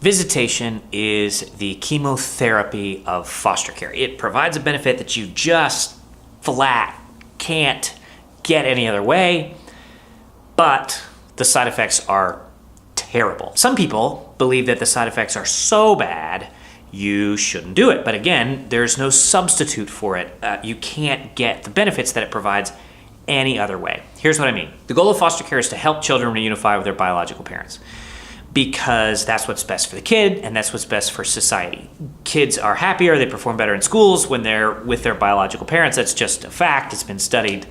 Visitation is the chemotherapy of foster care. It provides a benefit that you just flat can't get any other way, but the side effects are terrible. Some people believe that the side effects are so bad you shouldn't do it. But again, there's no substitute for it. You can't get the benefits that it provides any other way. Here's what I mean. The goal of foster care is to help children reunify with their biological parents, because that's what's best for the kid and that's what's best for society. Kids are happier, they perform better in schools when they're with their biological parents. That's just a fact. It's been studied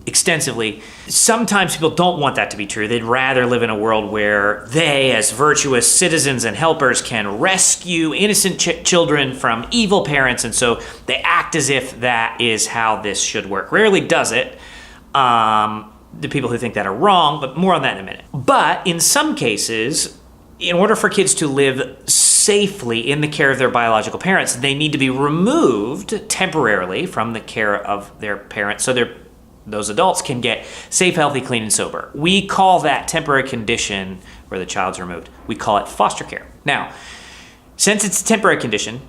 extensively. Sometimes people don't want that to be true. They'd rather live in a world where they, as virtuous citizens and helpers, can rescue innocent children from evil parents, and so they act as if that is how this should work. Rarely does it. The people who think that are wrong, but more on that in a minute. But in some cases, in order for kids to live safely in the care of their biological parents, they need to be removed temporarily from the care of their parents so those adults can get safe, healthy, clean, and sober. We call that temporary condition where the child's removed. We call it foster care. Now, since it's a temporary condition,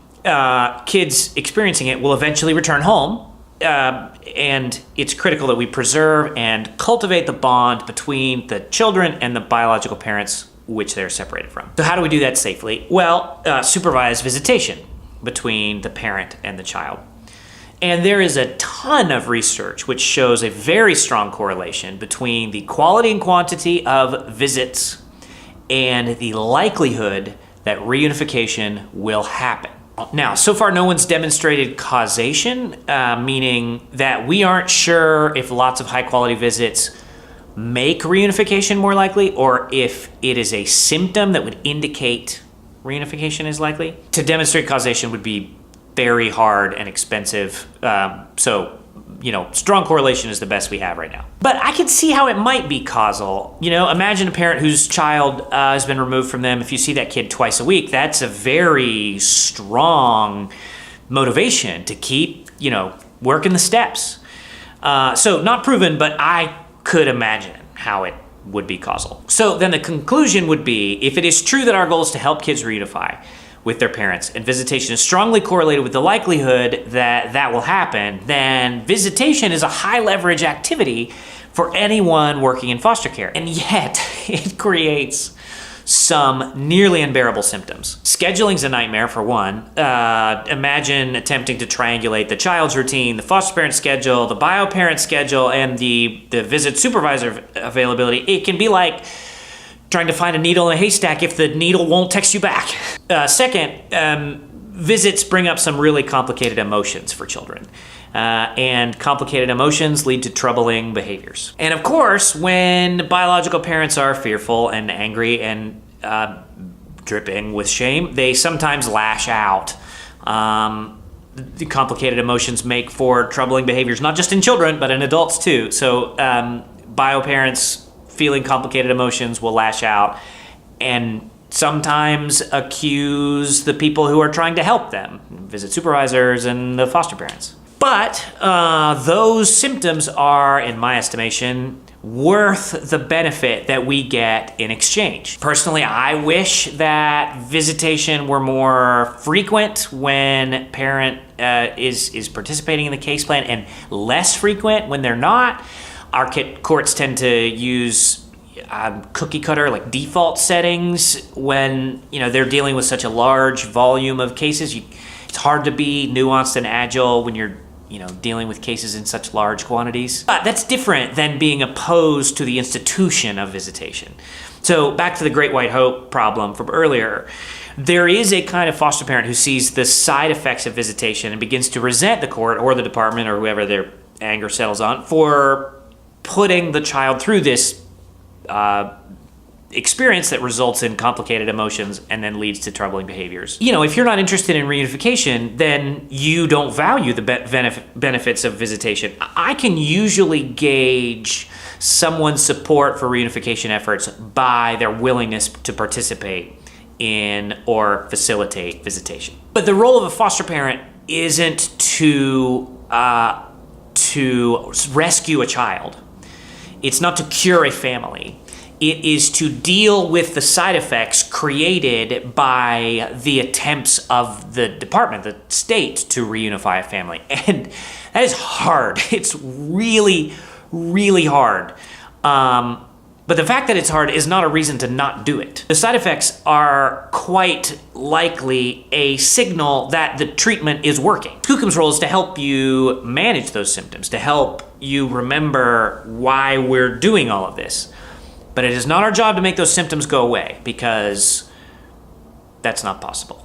kids experiencing it will eventually return home. And it's critical that we preserve and cultivate the bond between the children and the biological parents which they're separated from. So how do we do that safely? Well, supervised visitation between the parent and the child. And there is a ton of research which shows a very strong correlation between the quality and quantity of visits and the likelihood that reunification will happen. Now, so far no one's demonstrated causation, meaning that we aren't sure if lots of high-quality visits make reunification more likely or if it is a symptom that would indicate reunification is likely. To demonstrate causation would be very hard and expensive, so strong correlation is the best we have right now. But I can see how it might be causal. Imagine a parent whose child has been removed from them. If you see that kid twice a week, that's a very strong motivation to keep, working the steps. So not proven, but I could imagine how it would be causal. So then the conclusion would be, if it is true that our goal is to help kids reunify with their parents, and visitation is strongly correlated with the likelihood that that will happen, then visitation is a high leverage activity for anyone working in foster care. And yet it creates some nearly unbearable symptoms. Scheduling's a nightmare for one. Imagine attempting to triangulate the child's routine, the foster parent schedule, the bio parent schedule, and the visit supervisor availability. It can be like trying to find a needle in a haystack if the needle won't text you back. Second, visits bring up some really complicated emotions for children. And complicated emotions lead to troubling behaviors. And of course, when biological parents are fearful and angry and dripping with shame, they sometimes lash out. The complicated emotions make for troubling behaviors, not just in children, but in adults too. So bio parents feeling complicated emotions will lash out and sometimes accuse the people who are trying to help them, visit supervisors and the foster parents. But those symptoms are, in my estimation, worth the benefit that we get in exchange. Personally, I wish that visitation were more frequent when parent is participating in the case plan and less frequent when they're not. Our courts tend to use cookie cutter, like default settings when they're dealing with such a large volume of cases. It's hard to be nuanced and agile when you're dealing with cases in such large quantities. But that's different than being opposed to the institution of visitation. So back to the Great White Hope problem from earlier. There is a kind of foster parent who sees the side effects of visitation and begins to resent the court or the department or whoever their anger settles on for putting the child through this experience that results in complicated emotions and then leads to troubling behaviors. If you're not interested in reunification, then you don't value the benefits of visitation. I can usually gauge someone's support for reunification efforts by their willingness to participate in or facilitate visitation. But the role of a foster parent isn't to rescue a child. It's not to cure a family. It is to deal with the side effects created by the attempts of the department, the state, to reunify a family. And that is hard. It's really, really hard. But the fact that it's hard is not a reason to not do it. The side effects are quite likely a signal that the treatment is working. Skookum's role is to help you manage those symptoms, to help you remember why we're doing all of this. But it is not our job to make those symptoms go away, because that's not possible.